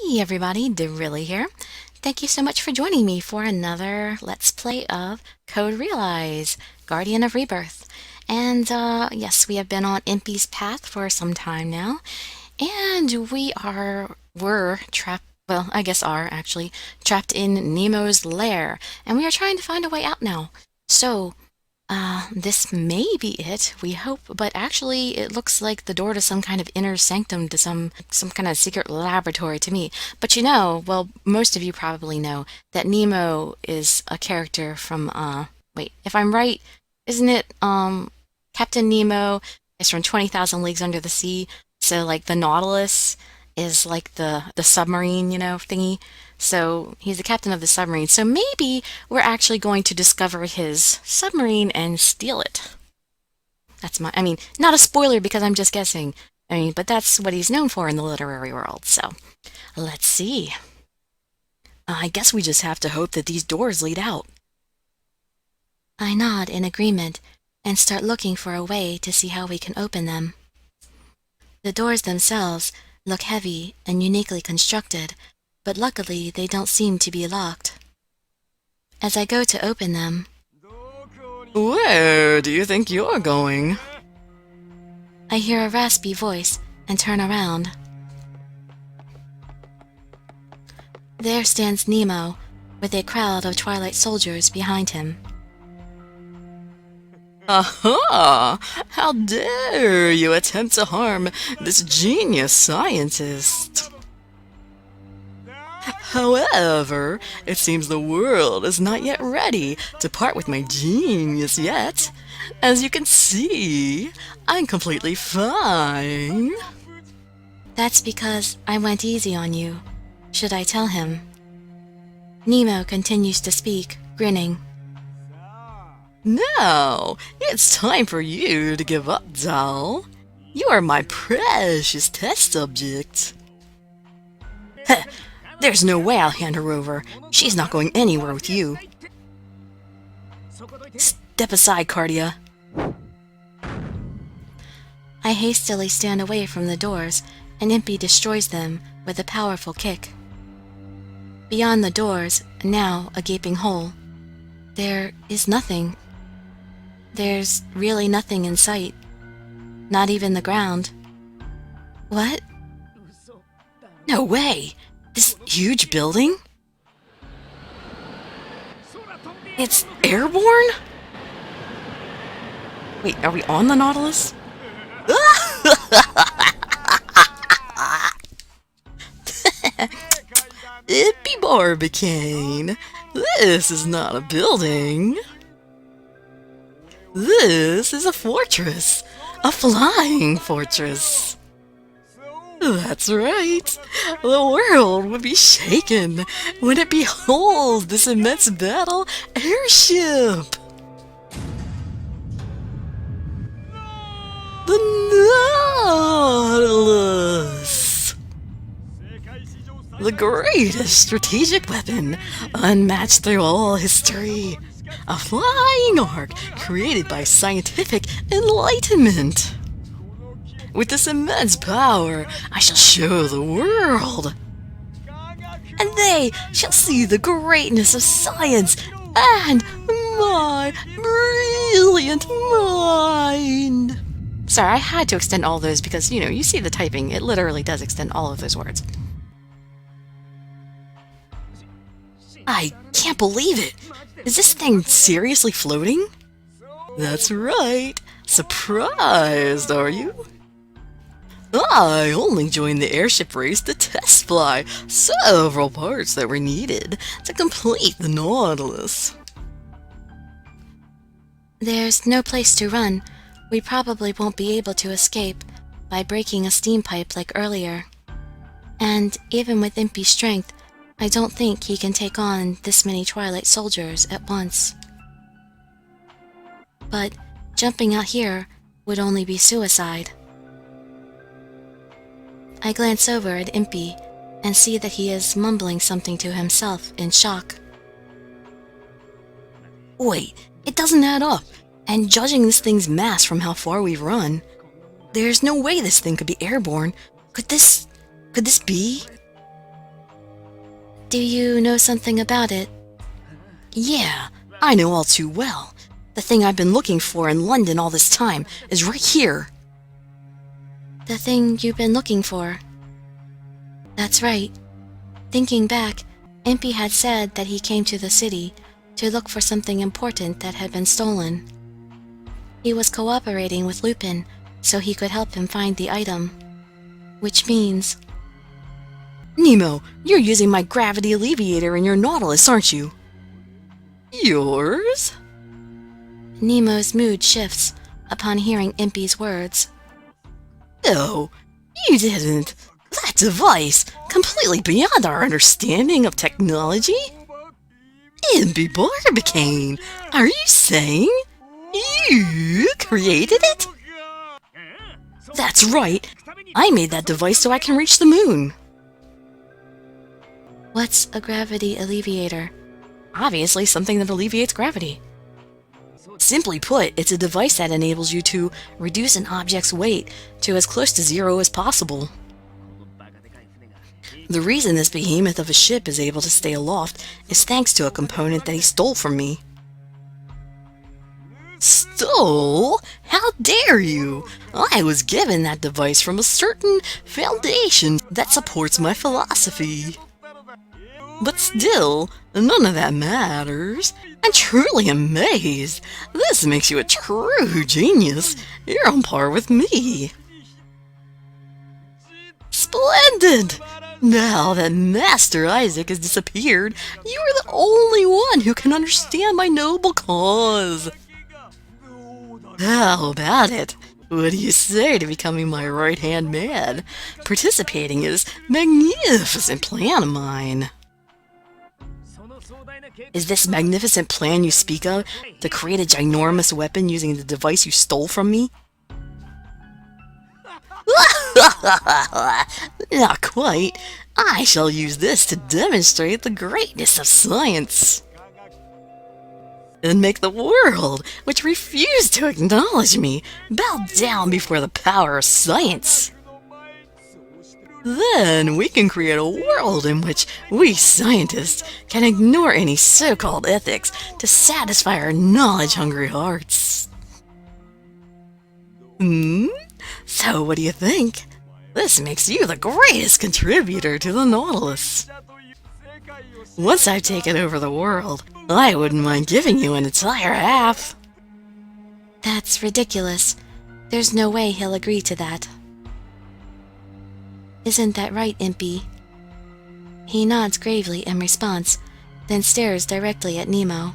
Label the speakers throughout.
Speaker 1: Hey everybody, Dirili here. Thank you so much for joining me for another Let's Play of Code Realize, Guardian of Rebirth. And yes, we have been on Impy's path for some time now, and were trapped, well, I guess are actually, trapped in Nemo's lair, and we are trying to find a way out now. So, this may be it, we hope, but actually it looks like the door to some kind of inner sanctum, to some kind of secret laboratory to me. But you know, well, most of you probably know that Nemo is a character from, wait, if I'm right, isn't it, Captain Nemo is from 20,000 Leagues Under the Sea, so like the Nautilus is like the submarine, you know, thingy. So he's the captain of the submarine. So maybe we're actually going to discover his submarine and steal it. I mean, not a spoiler because I'm just guessing. I mean, but that's what he's known for in the literary world. So let's see. I guess we just have to hope that these doors lead out. I nod in agreement and start looking for a way to see how we can open them. The doors themselves look heavy and uniquely constructed, but luckily they don't seem to be locked. As I go to open them,
Speaker 2: Where do you think you're going?
Speaker 1: I hear a raspy voice and turn around. There stands Nemo, with a crowd of Twilight soldiers behind him.
Speaker 2: Aha! How dare you attempt to harm this genius scientist? However, it seems the world is not yet ready to part with my genius yet. As you can see, I'm completely fine.
Speaker 1: That's because I went easy on you. Should I tell him? Nemo continues to speak, grinning.
Speaker 2: Now, it's time for you to give up, doll. You are my precious test subject. Heh, there's no way I'll hand her over. She's not going anywhere with you. Step aside, Cardia.
Speaker 1: I hastily stand away from the doors, and Impy destroys them with a powerful kick. Beyond the doors, now a gaping hole. There is nothing. There's really nothing in sight. Not even the ground. What?
Speaker 2: No way! This huge building? It's airborne? Wait, are we on the Nautilus? Ippy Barbicane! This is not a building. This is a fortress. A flying fortress. That's right. The world would be shaken when it beholds this immense battle airship. The Nautilus. The greatest strategic weapon, unmatched through all history. A flying ark created by scientific enlightenment. With this immense power, I shall show the world. And they shall see the greatness of science and my brilliant mind. Sorry, I had to extend all those because, you know, you see the typing. It literally does extend all of those words. I can't believe it. Is this thing seriously floating? That's right. Surprised, are you? I only joined the airship race to test fly several parts that were needed to complete the Nautilus.
Speaker 1: There's no place to run. We probably won't be able to escape by breaking a steam pipe like earlier. And even with Impy's strength, I don't think he can take on this many Twilight soldiers at once. But jumping out here would only be suicide. I glance over at Impy and see that he is mumbling something to himself in shock.
Speaker 2: Wait, it doesn't add up. And judging this thing's mass from how far we've run, there's no way this thing could be airborne. Could this be?
Speaker 1: Do you know something about it?
Speaker 2: Yeah, I know all too well. The thing I've been looking for in London all this time is right here.
Speaker 1: The thing you've been looking for. That's right. Thinking back, Impy had said that he came to the city to look for something important that had been stolen. He was cooperating with Lupin so he could help him find the item. Which means...
Speaker 2: Nemo, you're using my gravity alleviator in your Nautilus, aren't you? Yours?
Speaker 1: Nemo's mood shifts upon hearing Impy's words.
Speaker 2: No, you didn't. That device, completely beyond our understanding of technology? Impy Barbicane, are you saying you created it? That's right. I made that device so I can reach the moon.
Speaker 1: What's a gravity alleviator?
Speaker 2: Obviously, something that alleviates gravity. Simply put, it's a device that enables you to reduce an object's weight to as close to zero as possible. The reason this behemoth of a ship is able to stay aloft is thanks to a component that he stole from me. Stole? How dare you! I was given that device from a certain foundation that supports my philosophy. But still, none of that matters. I'm truly amazed. This makes you a true genius. You're on par with me. Splendid! Now that Master Isaac has disappeared, you are the only one who can understand my noble cause. How about it? What do you say to becoming my right-hand man, participating in this magnificent plan of mine? Is this magnificent plan you speak of to create a ginormous weapon using the device you stole from me? Not quite. I shall use this to demonstrate the greatness of science. And make the world, which refused to acknowledge me, bow down before the power of science. Then we can create a world in which we scientists can ignore any so-called ethics to satisfy our knowledge-hungry hearts. So what do you think? This makes you the greatest contributor to the Nautilus. Once I've taken over the world, I wouldn't mind giving you an entire half.
Speaker 1: That's ridiculous. There's no way he'll agree to that. Isn't that right, Impy? He nods gravely in response, then stares directly at Nemo.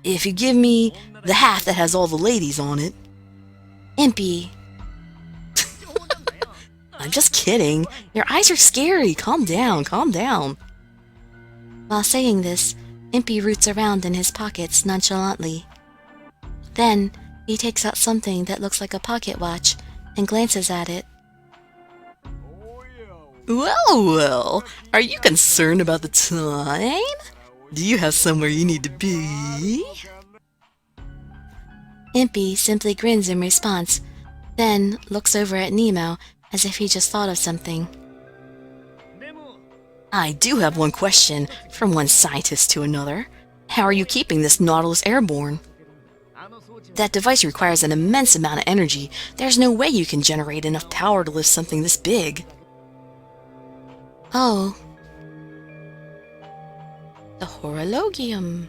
Speaker 2: If you give me the half that has all the ladies on it.
Speaker 1: Impy!
Speaker 2: I'm just kidding. Your eyes are scary. Calm down, calm down.
Speaker 1: While saying this, Impy roots around in his pockets nonchalantly. Then, he takes out something that looks like a pocket watch and glances at it.
Speaker 2: Well, are you concerned about the time? Do you have somewhere you need to be?
Speaker 1: Impy simply grins in response, then looks over at Nemo as if he just thought of something.
Speaker 2: I do have one question from one scientist to another. How are you keeping this Nautilus airborne? That device requires an immense amount of energy. There's no way you can generate enough power to lift something this big.
Speaker 1: Oh.
Speaker 2: The horologium.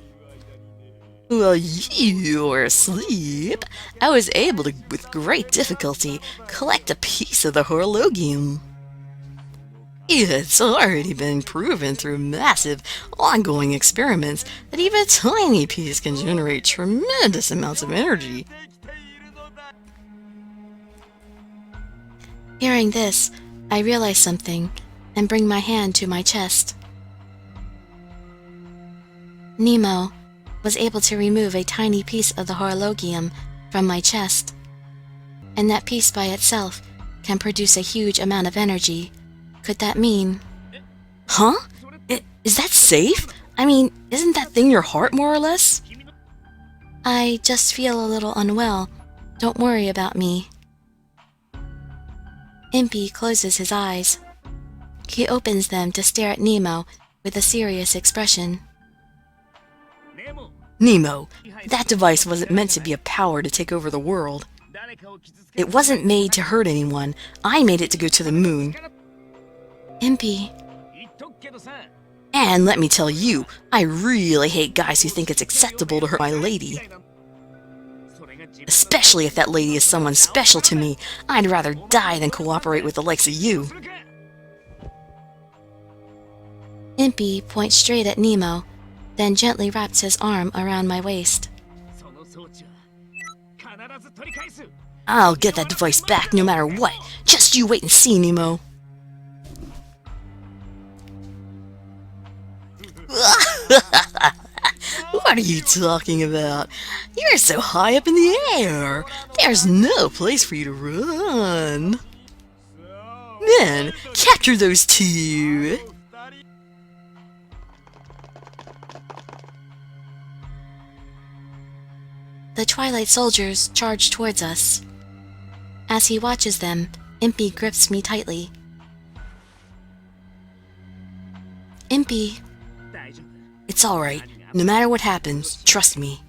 Speaker 2: While you were asleep, I was able to, with great difficulty, collect a piece of the horologium. It's already been proven through massive, ongoing experiments that even a tiny piece can generate tremendous amounts of energy.
Speaker 1: Hearing this, I realize something and bring my hand to my chest. Nemo was able to remove a tiny piece of the horologium from my chest, and that piece by itself can produce a huge amount of energy. Could that mean...
Speaker 2: Huh? Is that safe? I mean, isn't that thing your heart, more or less?
Speaker 1: I just feel a little unwell. Don't worry about me. Impy closes his eyes. He opens them to stare at Nemo with a serious expression.
Speaker 2: Nemo, that device wasn't meant to be a power to take over the world. It wasn't made to hurt anyone. I made it to go to the moon.
Speaker 1: Impy.
Speaker 2: And let me tell you, I really hate guys who think it's acceptable to hurt my lady. Especially if that lady is someone special to me. I'd rather die than cooperate with the likes of you.
Speaker 1: Impy points straight at Nemo, then gently wraps his arm around my waist.
Speaker 2: I'll get that device back no matter what. Just you wait and see, Nemo. What are you talking about? You're so high up in the air. There's no place for you to run. Men, capture those two.
Speaker 1: The Twilight soldiers charge towards us. As he watches them, Impy grips me tightly. Impy.
Speaker 2: It's alright. No matter what happens, trust me.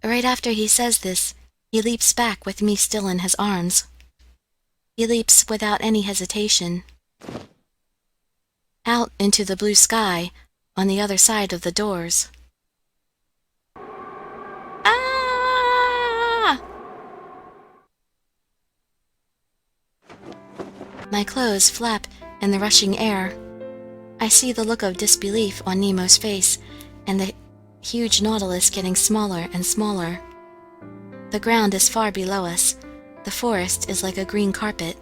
Speaker 1: Right after he says this, he leaps back with me still in his arms. He leaps without any hesitation. Out into the blue sky, on the other side of the doors. Ah! My clothes flap in the rushing air. I see the look of disbelief on Nemo's face, and the huge Nautilus getting smaller and smaller. The ground is far below us. The forest is like a green carpet.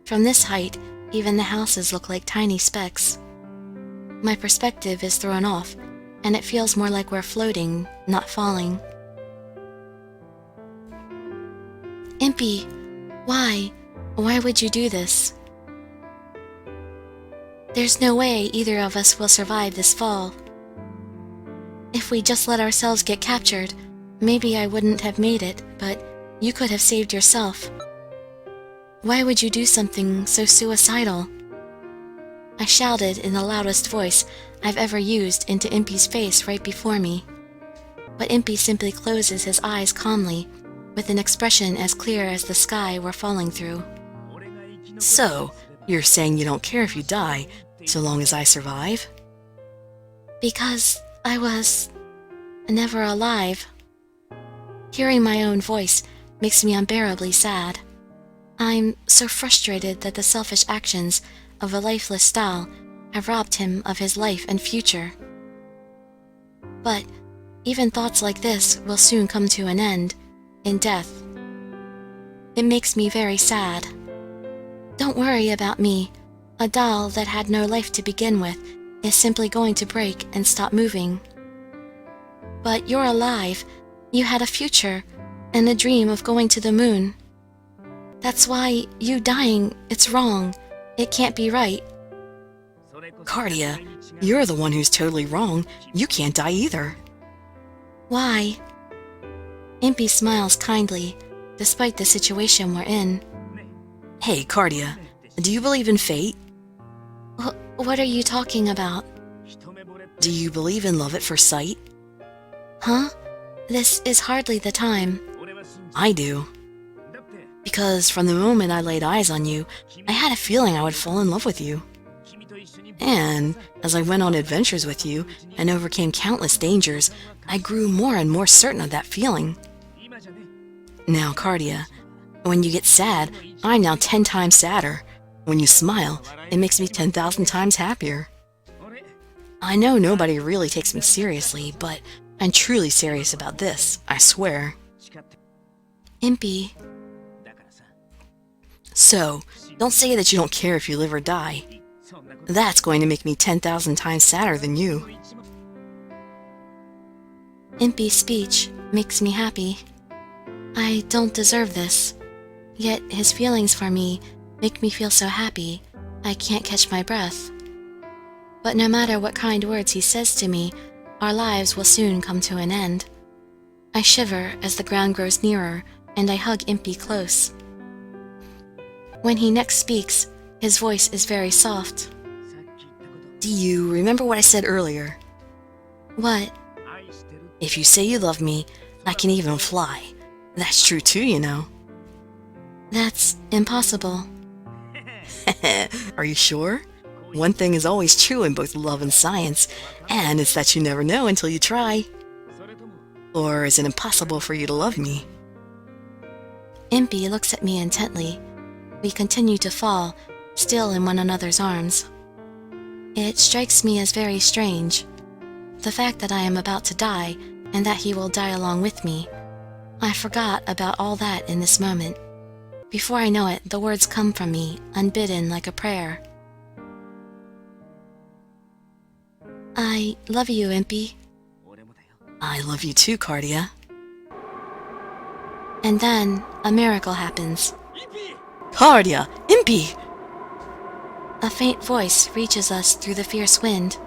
Speaker 1: From this height, even the houses look like tiny specks. My perspective is thrown off, and it feels more like we're floating, not falling. Impy, why? Why would you do this? There's no way either of us will survive this fall. If we just let ourselves get captured, maybe I wouldn't have made it, but you could have saved yourself. Why would you do something so suicidal? I shouted in the loudest voice I've ever used into Impy's face right before me. But Impy simply closes his eyes calmly, with an expression as clear as the sky we're falling through.
Speaker 2: So, you're saying you don't care if you die, so long as I survive?
Speaker 1: Because I was never alive. Hearing my own voice makes me unbearably sad. I'm so frustrated that the selfish actions of a lifeless Stahl have robbed him of his life and future. But even thoughts like this will soon come to an end, in death. It makes me very sad. Don't worry about me. A doll that had no life to begin with is simply going to break and stop moving. But you're alive. You had a future and a dream of going to the moon. That's why you dying, it's wrong. It can't be right.
Speaker 2: Cardia, you're the one who's totally wrong. You can't die either.
Speaker 1: Why? Impy smiles kindly, despite the situation we're in.
Speaker 2: Hey, Cardia, do you believe in fate?
Speaker 1: What are you talking about?
Speaker 2: Do you believe in love at first sight?
Speaker 1: Huh? This is hardly the time.
Speaker 2: I do. Because from the moment I laid eyes on you, I had a feeling I would fall in love with you. And as I went on adventures with you and overcame countless dangers, I grew more and more certain of that feeling. Now, Cardia, when you get sad, I'm now 10 times sadder. When you smile, it makes me 10,000 times happier. I know nobody really takes me seriously, but I'm truly serious about this, I swear.
Speaker 1: Impy.
Speaker 2: So, don't say that you don't care if you live or die. That's going to make me 10,000 times sadder than you.
Speaker 1: Impy's speech makes me happy. I don't deserve this, yet his feelings for me make me feel so happy I can't catch my breath. But no matter what kind words he says to me, our lives will soon come to an end. I shiver as the ground grows nearer, and I hug Impy close. When he next speaks, His voice is very soft.
Speaker 2: Do you remember what I said earlier?
Speaker 1: What?
Speaker 2: If you say you love me, I can even fly. That's true too, you know.
Speaker 1: That's impossible.
Speaker 2: Are you sure? One thing is always true in both love and science, and it's that you never know until you try. Or is it impossible for you to love me?
Speaker 1: Impy looks at me intently. We continue to fall, still in one another's arms. It strikes me as very strange. The fact that I am about to die, and that he will die along with me. I forgot about all that in this moment. Before I know it, the words come from me, unbidden like a prayer. I love you, Impy.
Speaker 2: I love you too, Cardia.
Speaker 1: And then, a miracle happens.
Speaker 2: Cardia! Impy!
Speaker 1: A faint voice reaches us through the fierce wind.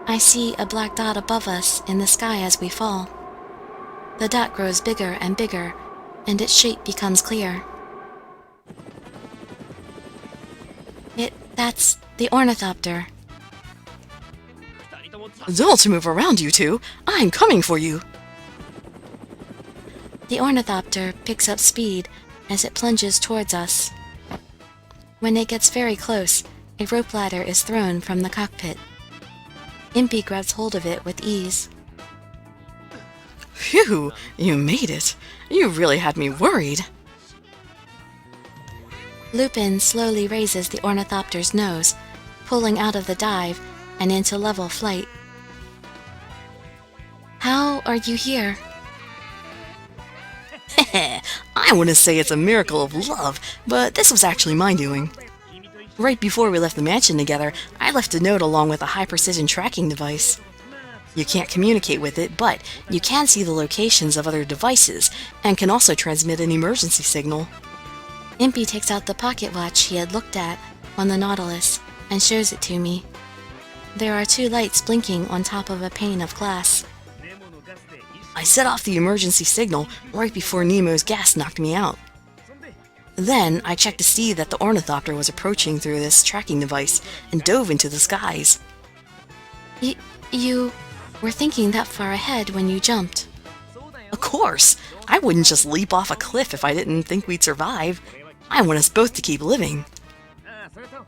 Speaker 1: I see a black dot above us in the sky as we fall. The dot grows bigger and bigger, and its shape becomes clear. That's the ornithopter.
Speaker 2: Don't move around, you two! I'm coming for you!
Speaker 1: The ornithopter picks up speed as it plunges towards us. When it gets very close, a rope ladder is thrown from the cockpit. Impy grabs hold of it with ease.
Speaker 2: Phew! You made it! You really had me worried!
Speaker 1: Lupin slowly raises the ornithopter's nose, pulling out of the dive and into level flight. How are you here?
Speaker 2: I wouldn't say it's a miracle of love, but this was actually my doing. Right before we left the mansion together, I left a note along with a high-precision tracking device. You can't communicate with it, but you can see the locations of other devices, and can also transmit an emergency signal.
Speaker 1: Impy takes out the pocket watch he had looked at on the Nautilus and shows it to me. There are 2 lights blinking on top of a pane of glass.
Speaker 2: I set off the emergency signal right before Nemo's gas knocked me out. Then I checked to see that the ornithopter was approaching through this tracking device and dove into the skies.
Speaker 1: You were thinking that far ahead when you jumped.
Speaker 2: Of course! I wouldn't just leap off a cliff if I didn't think we'd survive. I want us both to keep living.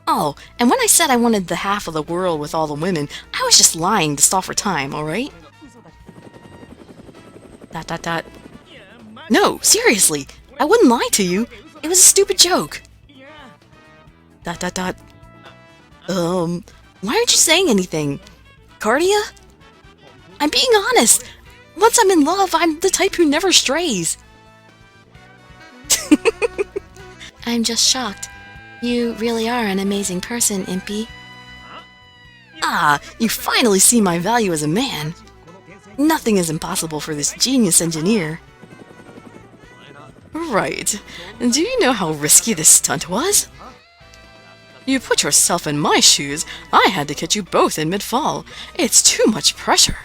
Speaker 2: Oh, and when I said I wanted the half of the world with all the women, I was just lying to stall for time, alright? ... No, seriously! I wouldn't lie to you! It was a stupid joke! ... Why aren't you saying anything? Cardia? I'm being honest! Once I'm in love, I'm the type who never strays!
Speaker 1: I'm just shocked. You really are an amazing person, Impy.
Speaker 2: Ah, you finally see my value as a man! Nothing is impossible for this genius engineer. Right. Do you know how risky this stunt was? You put yourself in my shoes, I had to catch you both in mid-fall. It's too much pressure.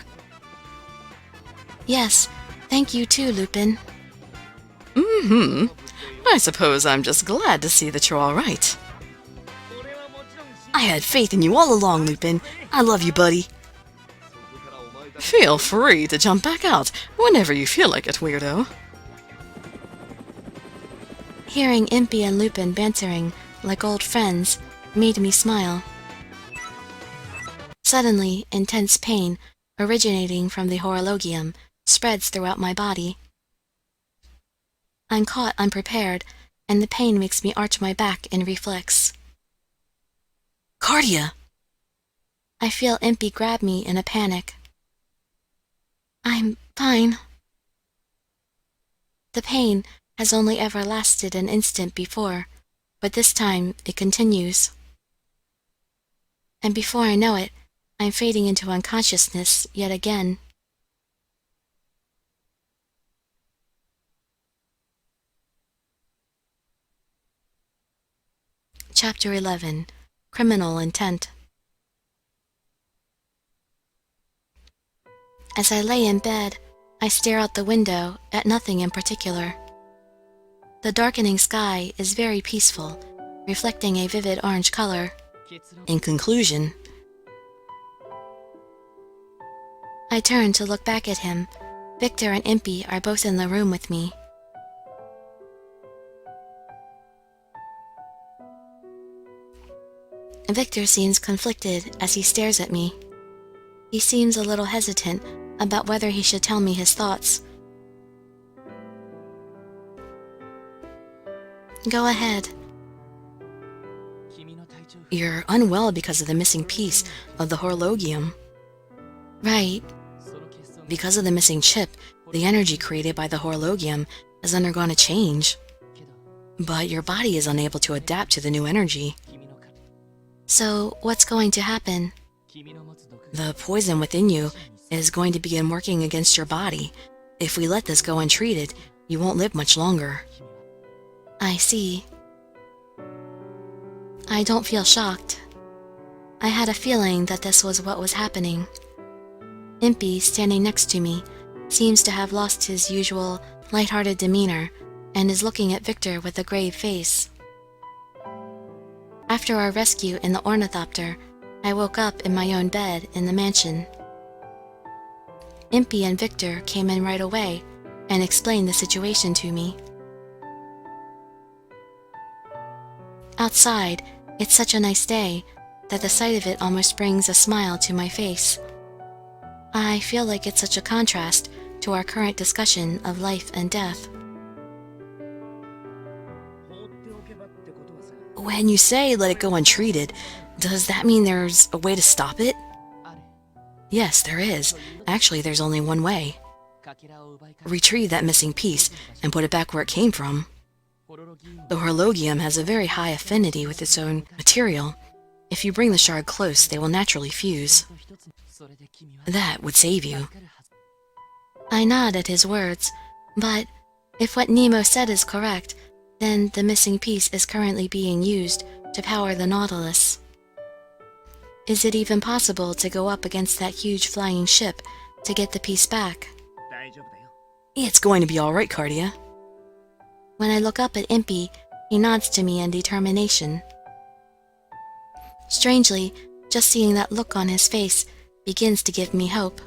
Speaker 1: Yes, thank you too, Lupin.
Speaker 2: Mm-hmm. I suppose I'm just glad to see that you're all right. I had faith in you all along, Lupin. I love you, buddy. Feel free to jump back out whenever you feel like it, weirdo.
Speaker 1: Hearing Impy and Lupin bantering like old friends made me smile. Suddenly, intense pain, originating from the horologium, spreads throughout my body. I'm caught unprepared, and the pain makes me arch my back in reflex.
Speaker 2: Cardia!
Speaker 1: I feel Impy grab me in a panic. I'm fine. The pain has only ever lasted an instant before, but this time it continues. And before I know it, I'm fading into unconsciousness yet again. Chapter 11. Criminal Intent. As I lay in bed, I stare out the window at nothing in particular. The darkening sky is very peaceful, reflecting a vivid orange color.
Speaker 2: In conclusion,
Speaker 1: I turn to look back at him. Victor and Impy are both in the room with me. Victor seems conflicted as he stares at me. He seems a little hesitant about whether he should tell me his thoughts. Go ahead.
Speaker 2: you're unwell because of the missing piece of the horologium.
Speaker 1: Right.
Speaker 2: Because of the missing chip, the energy created by the horologium has undergone a change. But your body is unable to adapt to the new energy.
Speaker 1: So, what's going to happen?
Speaker 2: The poison within you is going to begin working against your body. If we let this go untreated, you won't live much longer.
Speaker 1: I see. I don't feel shocked. I had a feeling that this was what was happening. Impy, standing next to me, seems to have lost his usual light-hearted demeanor and is looking at Victor with a grave face. After our rescue in the ornithopter, I woke up in my own bed in the mansion. Impy and Victor came in right away and explained the situation to me. Outside, it's such a nice day that the sight of it almost brings a smile to my face. I feel like it's such a contrast to our current discussion of life and death.
Speaker 2: When you say let it go untreated, does that mean there's a way to stop it? Yes, there is. Actually, there's only one way. Retrieve that missing piece and put it back where it came from. The horologium has a very high affinity with its own material. If you bring the shard close, they will naturally fuse. That would save you.
Speaker 1: I nod at his words, but if what Nemo said is correct, then the missing piece is currently being used to power the Nautilus. Is it even possible to go up against that huge flying ship to get the piece back?
Speaker 2: It's going to be all right, Cardia.
Speaker 1: When I look up at Impy, he nods to me in determination. Strangely, just seeing that look on his face begins to give me hope.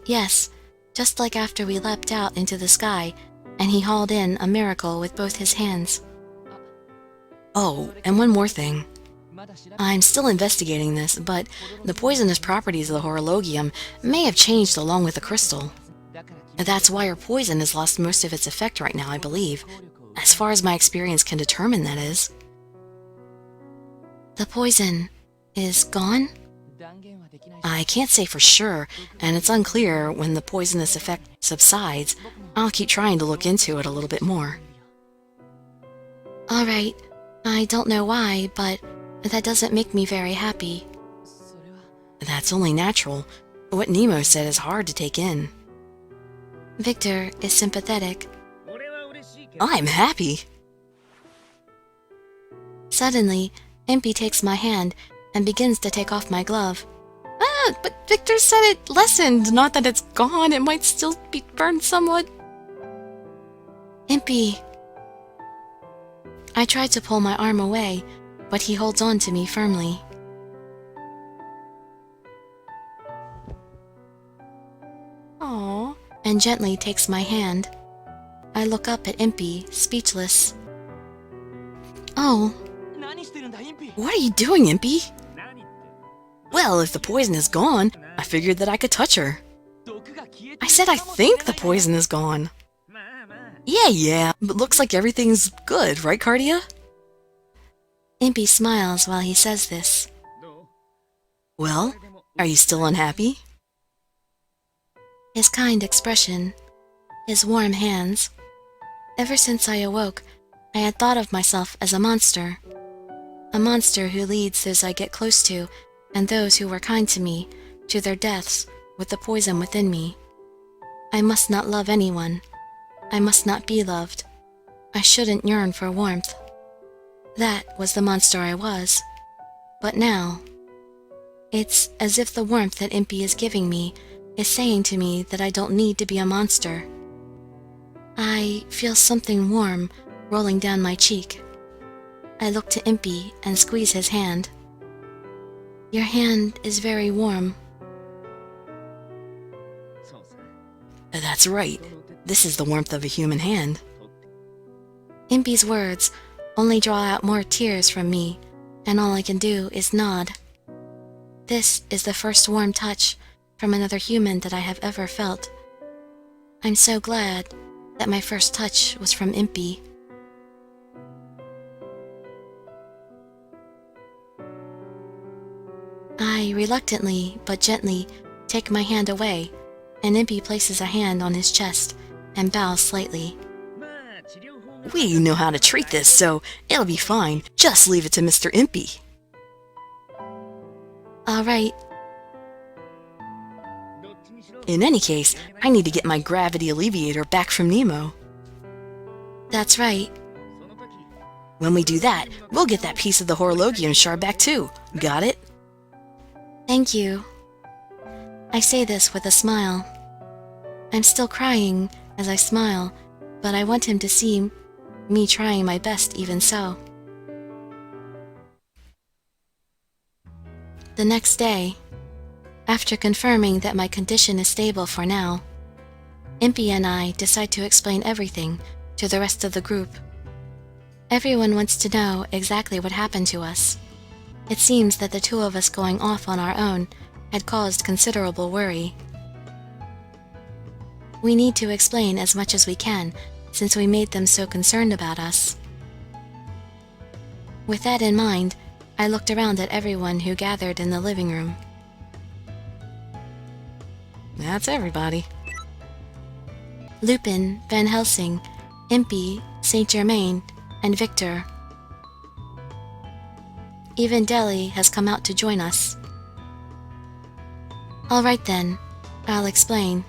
Speaker 1: Yes, just like after we leapt out into the sky and he hauled in a miracle with both his hands.
Speaker 2: Oh, and one more thing. I'm still investigating this, but the poisonous properties of the horologium may have changed along with the crystal. That's why your poison has lost most of its effect right now, I believe. As far as my experience can determine, that is.
Speaker 1: The poison is gone?
Speaker 2: I can't say for sure, and it's unclear when the poisonous effect subsides. I'll keep trying to look into it a little bit more.
Speaker 1: All right, I don't know why, but that doesn't make me very happy.
Speaker 2: That's only natural. What Nemo said is hard to take in.
Speaker 1: Victor is sympathetic.
Speaker 2: I'm happy.
Speaker 1: Suddenly, Impy takes my hand and begins to take off my glove.
Speaker 2: Ah, but Victor said it lessened, not that it's gone. It might still be burned somewhat.
Speaker 1: Impy. I try to pull my arm away, but he holds on to me firmly.
Speaker 2: Aww.
Speaker 1: And gently takes my hand. I look up at Impy, speechless. Oh.
Speaker 2: What are you doing, Impy? Well, if the poison is gone, I figured that I could touch her. I said I think the poison is gone. Yeah, but looks like everything's good, right, Cardia?
Speaker 1: Impy smiles while he says this.
Speaker 2: Well, are you still unhappy?
Speaker 1: His kind expression, his warm hands. Ever since I awoke, I had thought of myself as a monster. A monster who leads those I get close to and those who were kind to me to their deaths with the poison within me. I must not love anyone. I must not be loved. I shouldn't yearn for warmth. That was the monster I was. But now, it's as if the warmth that Impy is giving me is saying to me that I don't need to be a monster. I feel something warm rolling down my cheek. I look to Impy and squeeze his hand. Your hand is very warm.
Speaker 2: That's right. This is the warmth of a human hand.
Speaker 1: Impy's words only draw out more tears from me, and all I can do is nod. This is the first warm touch from another human that I have ever felt. I'm so glad that my first touch was from Impy. I reluctantly but gently take my hand away, and Impy places a hand on his chest and bows slightly.
Speaker 2: We know how to treat this, so it'll be fine. Just leave it to Mr. Impy.
Speaker 1: All right.
Speaker 2: In any case, I need to get my gravity alleviator back from Nemo.
Speaker 1: That's right.
Speaker 2: When we do that, we'll get that piece of the horologium shard back too. Got it?
Speaker 1: Thank you. I say this with a smile. I'm still crying as I smile, but I want him to see me trying my best even so. The next day, after confirming that my condition is stable for now, Impy and I decide to explain everything to the rest of the group. Everyone wants to know exactly what happened to us. It seems that the two of us going off on our own had caused considerable worry. We need to explain as much as we can, since we made them so concerned about us. With that in mind, I looked around at everyone who gathered in the living room.
Speaker 2: That's everybody.
Speaker 1: Lupin, Van Helsing, Impy, Saint Germain, and Victor. Even Deli has come out to join us. All right then, I'll explain.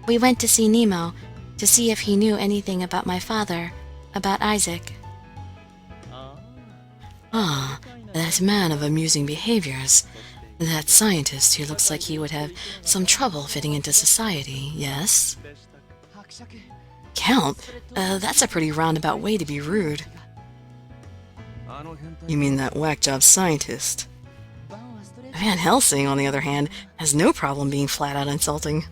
Speaker 1: We went to see Nemo to see if he knew anything about my father, about Isaac.
Speaker 2: Ah, that man of amusing behaviors. That scientist who looks like he would have some trouble fitting into society, yes? Count? That's a pretty roundabout way to be rude. You mean that whack-job scientist? Van Helsing, on the other hand, has no problem being flat-out insulting.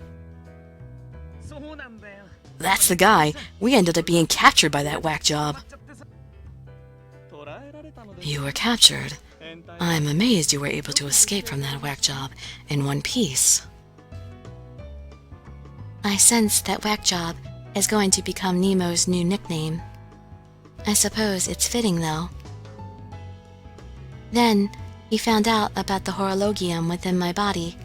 Speaker 2: That's the guy. We ended up being captured by that whack job. You were captured. I'm amazed you were able to escape from that whack job in one piece.
Speaker 1: I sense that whack job is going to become Nemo's new nickname. I suppose it's fitting, though. Then, he found out about the horologium within my body.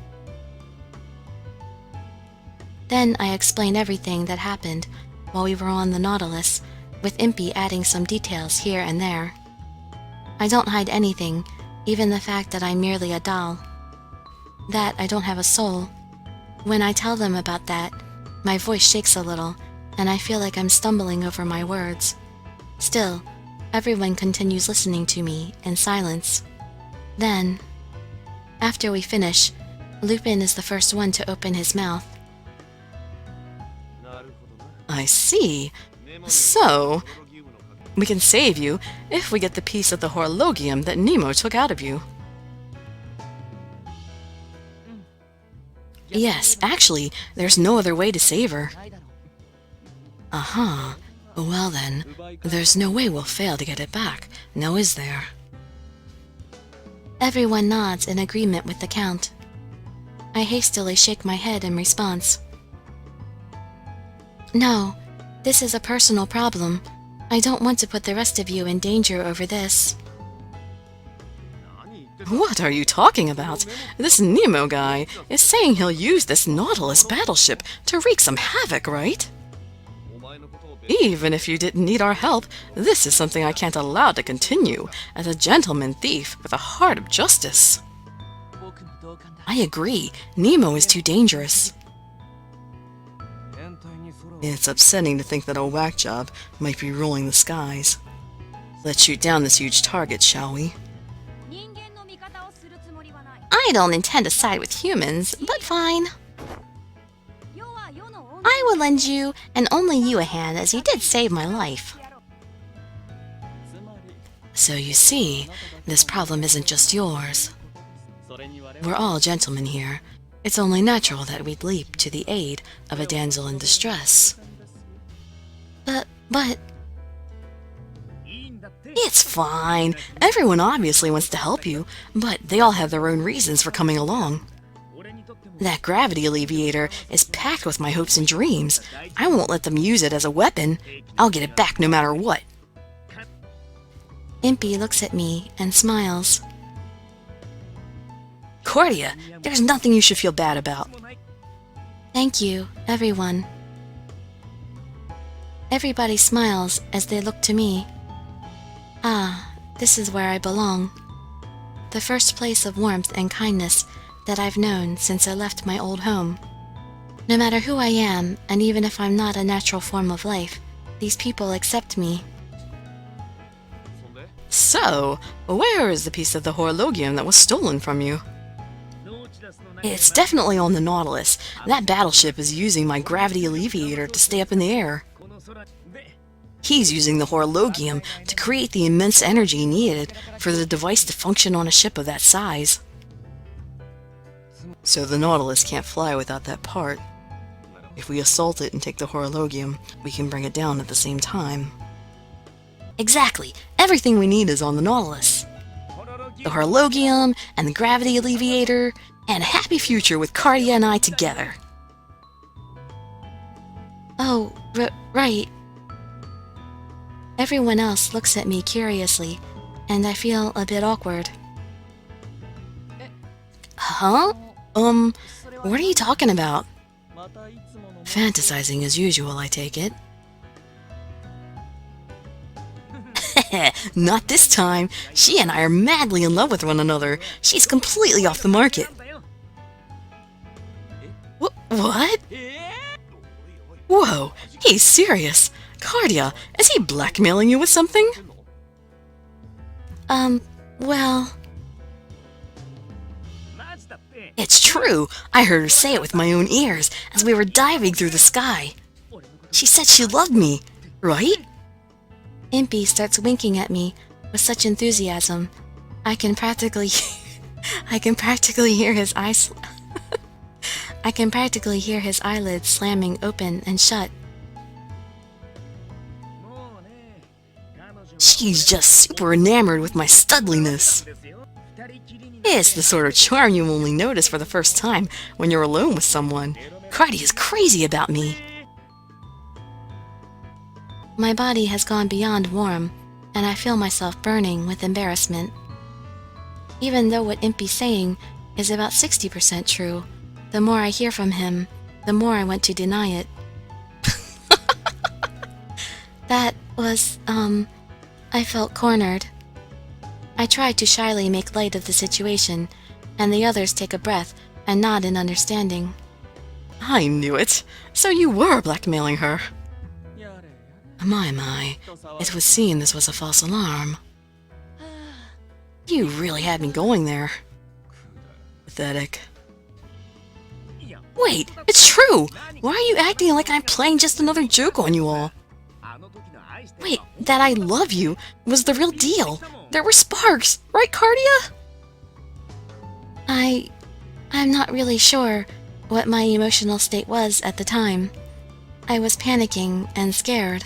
Speaker 1: Then I explained everything that happened while we were on the Nautilus, with Impy adding some details here and there. I don't hide anything, even the fact that I'm merely a doll. That I don't have a soul. When I tell them about that, my voice shakes a little, and I feel like I'm stumbling over my words. Still, everyone continues listening to me in silence. Then, after we finish, Lupin is the first one to open his mouth.
Speaker 2: I see. So, we can save you if we get the piece of the horologium that Nemo took out of you. Yes, actually, there's no other way to save her. Uh-huh. Well then, there's no way we'll fail to get it back, now is there?
Speaker 1: Everyone nods in agreement with the Count. I hastily shake my head in response. No, this is a personal problem. I don't want to put the rest of you in danger over this.
Speaker 2: What are you talking about? This Nemo guy is saying he'll use this Nautilus battleship to wreak some havoc, right? Even if you didn't need our help, this is something I can't allow to continue as a gentleman thief with a heart of justice. I agree, Nemo is too dangerous. It's upsetting to think that a whack job might be ruling the skies. Let's shoot down this huge target, shall we?
Speaker 1: I don't intend to side with humans, but fine. I will lend you, and only you, a hand, as you did save my life.
Speaker 2: So you see, this problem isn't just yours. We're all gentlemen here. It's only natural that we'd leap to the aid of a damsel in distress.
Speaker 1: But...
Speaker 2: It's fine. Everyone obviously wants to help you, but they all have their own reasons for coming along. That gravity alleviator is packed with my hopes and dreams. I won't let them use it as a weapon. I'll get it back no matter what.
Speaker 1: Impy looks at me and smiles.
Speaker 2: Cordia, there's nothing you should feel bad about.
Speaker 1: Thank you, everyone. Everybody smiles as they look to me. Ah, this is where I belong. The first place of warmth and kindness that I've known since I left my old home. No matter who I am, and even if I'm not a natural form of life, these people accept me.
Speaker 2: So, where is the piece of the horologium that was stolen from you? It's definitely on the Nautilus. That battleship is using my gravity alleviator to stay up in the air. He's using the horologium to create the immense energy needed for the device to function on a ship of that size. So the Nautilus can't fly without that part. If we assault it and take the horologium, we can bring it down at the same time. Exactly! Everything we need is on the Nautilus. The horologium, and the gravity alleviator, and a happy future with Cardia and I together.
Speaker 1: Oh, right. Everyone else looks at me curiously, and I feel a bit awkward.
Speaker 2: Huh? What are you talking about? Fantasizing as usual, I take it. Not this time. She and I are madly in love with one another. She's completely off the market. What? Whoa, he's serious. Cardia, is he blackmailing you with something?
Speaker 1: Well...
Speaker 2: It's true. I heard her say it with my own ears as we were diving through the sky. She said she loved me, right?
Speaker 1: Impy starts winking at me with such enthusiasm. I can practically hear his eyes. I can practically hear his eyelids slamming open and shut.
Speaker 2: She's just super enamored with my studliness. It's the sort of charm you only notice for the first time when you're alone with someone. Cardi is crazy about me.
Speaker 1: My body has gone beyond warm, and I feel myself burning with embarrassment. Even though what Impy's saying is about 60% true, the more I hear from him, the more I want to deny it. That was, I felt cornered. I tried to shyly make light of the situation, and the others take a breath and nod in understanding.
Speaker 2: I knew it. So you were blackmailing her. My. It would seem this was a false alarm. You really had me going there. Pathetic. Wait, it's true! Why are you acting like I'm playing just another joke on you all? Wait, that I love you was the real deal. There were sparks, right, Cardia?
Speaker 1: I'm not really sure what my emotional state was at the time. I was panicking and scared.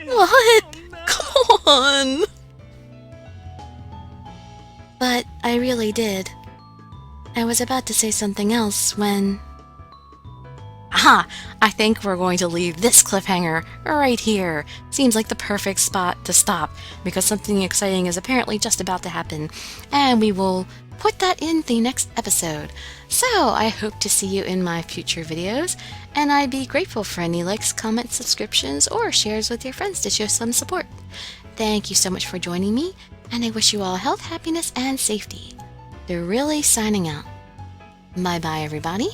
Speaker 2: What? Come on!
Speaker 1: But I really did. I was about to say something else when...
Speaker 2: Aha! I think we're going to leave this cliffhanger right here. Seems like the perfect spot to stop, because something exciting is apparently just about to happen, and we will put that in the next episode. So I hope to see you in my future videos, and I'd be grateful for any likes, comments, subscriptions, or shares with your friends to show some support. Thank you so much for joining me, and I wish you all health, happiness, and safety. Dirili signing out. Bye-bye, everybody.